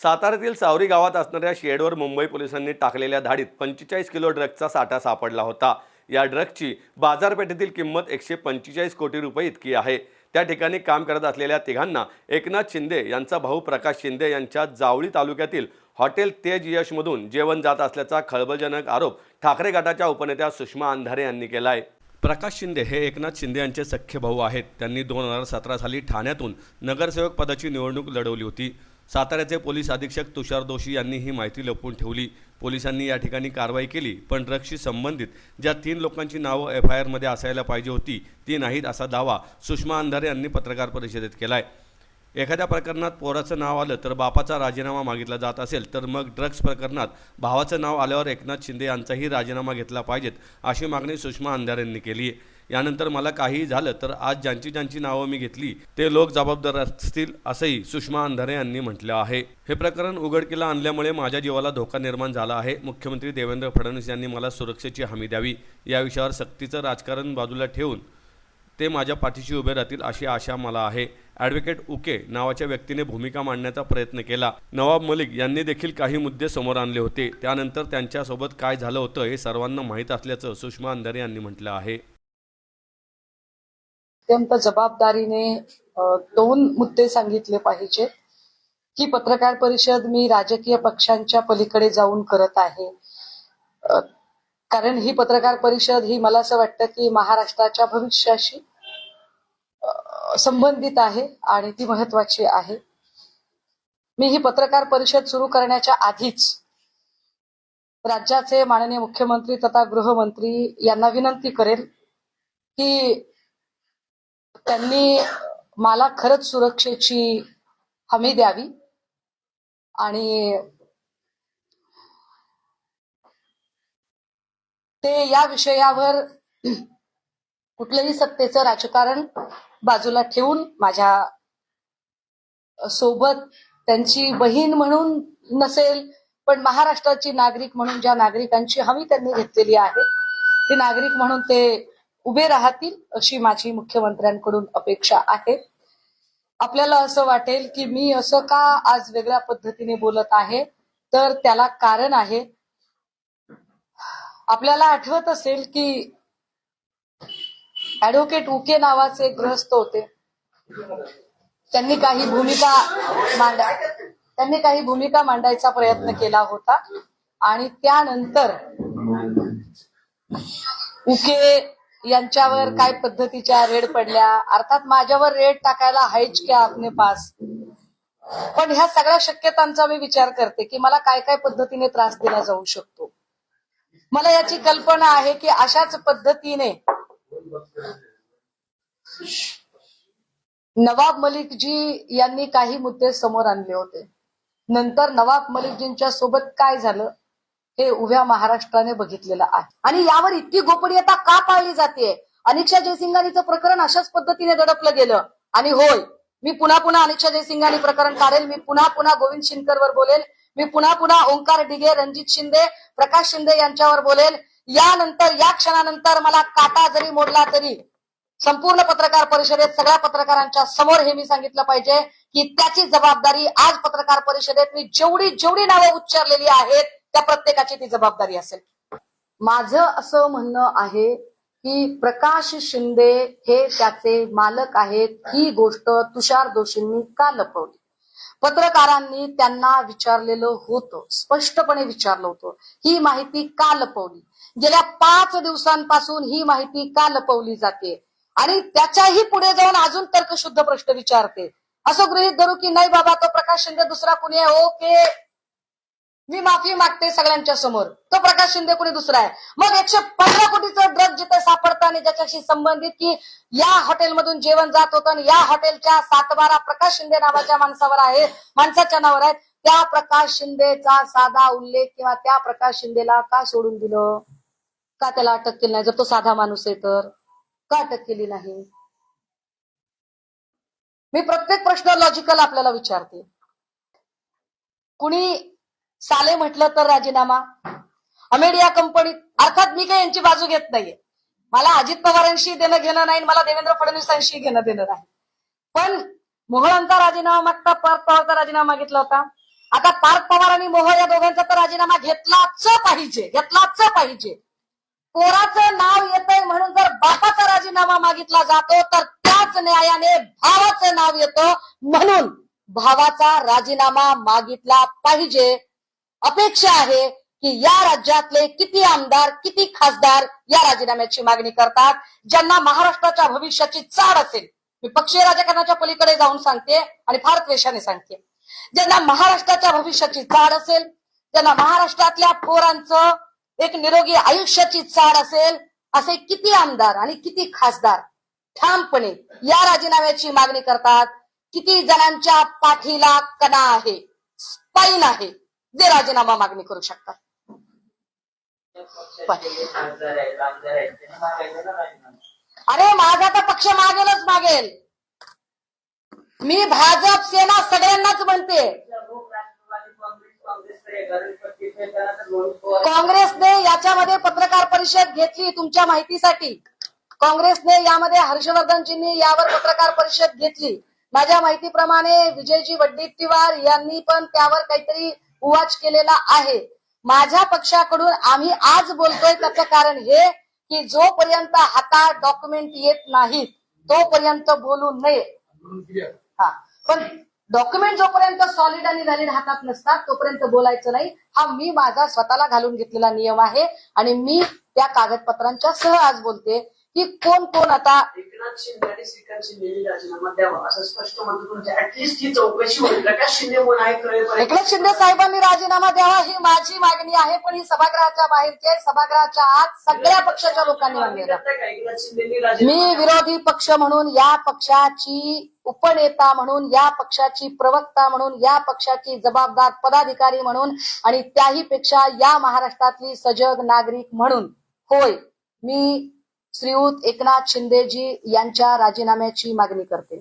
साताऱ्यातील सावरी गावात असणाऱ्या शेडवर मुंबई पोलिसांनी टाकलेल्या धाडीत 45 किलो ड्रग्जचा साठा सापडला होता। या ड्रग्जची बाजारपेठेतील किंमत 145 कोटी रुपये इतकी आहे। त्या ठिकाणी काम करत असलेल्या तिघांना एकनाथ शिंदे यांचा भाऊ प्रकाश शिंदे यांच्या जावळी तालुक्यातील हॉटेल तेज यशमधून जेवण जात असल्याचा खळबळजनक आरोप ठाकरे गटाच्या उपनेत्या सुषमा अंधारे यांनी केलाय। प्रकाश शिंदे हे एकनाथ शिंदे यांचे सख्खे भाऊ आहेत। त्यांनी 2017 साली ठाण्यातून नगरसेवक पदाची निवडणूक लढवली होती। साताऱ्याचे पोलीस अधीक्षक तुषार दोशी यांनी ही माहिती लपवून ठेवली। पोलिसांनी या ठिकाणी कारवाई केली, पण ड्रग्जशी संबंधित ज्या 3 लोकांची नावं FIR मध्ये असायला पाहिजे होती ती नाहीत असा दावा सुषमा अंधारे यांनी पत्रकार परिषदेत केलाय। एखाद्या प्रकरणात पोराचं नाव आलं तर बापाचा राजीनामा मागितला जात असेल, तर मग ड्रग्ज प्रकरणात भावाचं नाव आल्यावर एकनाथ शिंदे यांचाही राजीनामा घेतला पाहिजेत अशी मागणी सुषमा अंधारे यांनी केली आहे। यानंतर मला काहीही झालं तर आज ज्यांची नावं मी घेतली ते लोक जबाबदार असतील असंही सुषमा अंधारे यांनी म्हटलं आहे। हे प्रकरण उघडकीला आणल्यामुळे माझ्या जीवाला धोका निर्माण झाला आहे। मुख्यमंत्री देवेंद्र फडणवीस यांनी मला सुरक्षेची हमी द्यावी। या विषयावर सक्तीचं राजकारण बाजूला ठेवून ते माझ्या पाठीशी उभे राहतील अशी आशा मला आहे। ॲडव्होकेट उके नावाच्या व्यक्तीने भूमिका मांडण्याचा प्रयत्न केला। नवाब मलिक यांनी देखील काही मुद्दे समोर आणले होते। त्यानंतर त्यांच्यासोबत काय झालं होतं हे सर्वांना माहीत असल्याचं सुषमा अंधारे यांनी म्हटलं आहे। अत्यंत जबाबदारीने 2 मुद्दे सांगितले पाहिजे की पत्रकार परिषद मी राजकीय पक्षांच्या पलीकडे जाऊन करत आहे, कारण ही पत्रकार परिषद ही मला असं वाटतं की महाराष्ट्राच्या भविष्याशी संबंधित आहे आणि ती महत्वाची आहे। मी ही पत्रकार परिषद सुरू करण्याच्या आधीच राज्याचे माननीय मुख्यमंत्री तथा गृहमंत्री यांना विनंती करेल की त्यांनी मला खरंच सुरक्षेची हमी द्यावी आणि ते या विषयावर कुठलंही सत्तेचं राजकारण बाजूला ठेवून माझ्या सोबत त्यांची बहीण म्हणून नसेल पण महाराष्ट्राची नागरिक म्हणून ज्या नागरिकांची हमी त्यांनी घेतलेली आहे ती नागरिक म्हणून ते उभे राहतील अशी माझी मुख्यमंत्र्यांकडून अपेक्षा आहे। आपल्याला असं वाटेल की मी असं का आज वेगळ्या पद्धतीने बोलत आहे, तर त्याला कारण आहे। आपल्याला आठवत असेल की ॲडव्होकेट उके नावाचे गृहस्थ होते। त्यांनी काही भूमिका मांडायचा प्रयत्न केला होता आणि त्यानंतर उके यांच्यावर काय पद्धतीच्या रेड पडल्या। अर्थात माझ्यावर रेड टाकायला आहेच क्या आपने पास, पण ह्या सगळ्या शक्यतांचा मी विचार करते की मला काय काय पद्धतीने त्रास दिला जाऊ शकतो। मला याची कल्पना आहे की अशाच पद्धतीने नवाब मलिकजी यांनी काही मुद्दे समोर आणले होते। नंतर नवाब मलिकजींच्या सोबत काय झालं हे उभ्या महाराष्ट्राने बघितलेलं आहे आणि यावर इतकी गोपनीयता का पाळली जाते। अनिक्षा जयसिंघानीचं प्रकरण अशाच पद्धतीने दडपलं गेलं आणि होय, मी पुन्हा अनिक्षा जयसिंघानी प्रकरण काढेल, मी पुन्हा गोविंद शिनकरवर बोलेल, मी पुन्हा ओंकार डिगे, रणजित शिंदे, प्रकाश शिंदे यांच्यावर बोलेल। यानंतर या क्षणानंतर मला काटा जरी मोडला तरी संपूर्ण पत्रकार परिषदेत सगळ्या पत्रकारांच्या समोर हे मी सांगितलं पाहिजे की त्याची जबाबदारी आज पत्रकार परिषदेत मी जेवढी नावं उच्चारलेली आहेत त्या प्रत्येकाची ती जबाबदारी असेल। माझं असं म्हणणं आहे की प्रकाश शिंदे हे त्याचे मालक आहेत, ही गोष्ट तुषार दोशींनी का लपवली? पत्रकारांनी त्यांना विचारलेलं होतं, स्पष्टपणे विचारलं होतं, ही माहिती का लपवली? गेल्या 5 दिवसांपासून ही माहिती का लपवली जाते? आणि त्याच्याही पुढे जाऊन अजून तर्कशुद्ध प्रश्न विचारते। असं गृहीत धरू की नाही बाबा तो प्रकाश शिंदे दुसरा कुणी आहे, ओके मी माफी मागते सगळ्यांच्या समोर, तो प्रकाश शिंदे कुणी दुसरा आहे। मग 115 कोटीचं ड्रग जिथे सापडतं आणि ज्याच्याशी संबंधित की या हॉटेलमधून जेवण जात होतं आणि या हॉटेलच्या 7-12 प्रकाश शिंदे नावाच्या माणसाच्या नावावर आहेत, त्या प्रकाश शिंदेचा साधा उल्लेख किंवा त्या प्रकाश शिंदेला का सोडून दिलं? का त्याला अटक केली नाही? जर तो साधा माणूस आहे तर का अटक केली नाही? मी प्रत्येक प्रश्न लॉजिकल आपल्याला विचारते। कुणी साले म्हटलं तर राजीनामा, अमेडिया कंपनी, अर्थात मी काही यांची बाजू घेत नाहीये, मला अजित पवारांशी देणं घेणं नाही, मला देवेंद्र फडणवीसांशी घेणं देणं नाही, पण मोहळांचा राजीनामा मागता पार्थ पवारचा राजीनामा मागितला होता, आता पार्थ पवार आणि मोहोळ या दोघांचा तर राजीनामा घेतलाच पाहिजे. पोराचं नाव येतंय म्हणून जर बापाचा राजीनामा मागितला जातो तर त्याच न्यायाने भावाचं नाव येतं म्हणून भावाचा राजीनामा मागितला पाहिजे. अपेक्षा आहे की या राज्यातले किती आमदार किती खासदार या राजीनाम्याची मागणी करतात, ज्यांना महाराष्ट्राच्या भविष्याची चाड असेल. मी पक्षीय राजकारणाच्या पलीकडे जाऊन सांगते आणि फार द्वेषाने सांगते. ज्यांना महाराष्ट्राच्या भविष्याची चाड असेल, ज्यांना महाराष्ट्रातल्या पोरांचं एक निरोगी आयुष्याची चाड असेल, असे किती आमदार आणि किती खासदार ठामपणे या राजीनाम्याची मागणी करतात. किती जणांच्या पाठीला कणा आहे, स्पाईन आहे, जे राजीनामा मागणी करू शकतात. अरे माझा तर पक्ष मागेल. मी भाजप सेना सगळ्यांनाच म्हणते. काँग्रेसने याच्यामध्ये पत्रकार परिषद घेतली तुमच्या माहितीसाठी. काँग्रेसने यामध्ये हर्षवर्धनजींनी यावर पत्रकार परिषद घेतली. माझ्या माहितीप्रमाणे विजयजी वड्डेट्टीवार यांनी पण त्यावर काहीतरी उवाच केलेला आहे. माझ्या पक्षाकडून आम्ही आज बोलतोय त्याचं कारण हे की जोपर्यंत हातात डॉक्युमेंट येत नाहीत तोपर्यंत बोलू नये. हा, पण डॉक्युमेंट जोपर्यंत सॉलिड आणि व्हॅलिड हातात नसतात तोपर्यंत बोलायचं नाही. हा मी माझा स्वतःला घालून घेतलेला नियम आहे आणि मी त्या कागदपत्रांच्या सह आज बोलते की कोण आता एकनाथ शिंदे आणि श्रीकांत शिंदेनी राजीनामा द्यावा असं स्पष्ट म्हणतो. म्हणजे ऍटलिस्ट ही चौकशी होईल. प्रकाश शिंदे कोण आहे कळेल. एकनाथ शिंदे साहेबांनी राजीनामा द्यावा ही माझी मागणी आहे, पण ही सभागृहाच्या बाहेरची आहे. सभागृहाच्या आत सगळ्या पक्षाच्या लोकांनी मागणी आहे. एकनाथ शिंदेनी मी राजीनामा विरोधी पक्ष म्हणून, या पक्षाची उपनेता म्हणून, या पक्षाची प्रवक्ता म्हणून, या पक्षाची जबाबदार पदाधिकारी म्हणून आणि त्याही पेक्षा या महाराष्ट्रातली सजग नागरिक म्हणून होय मी श्रीयुत एकनाथ शिंदेजी यांच्या राजीनाम्याची मागणी करते.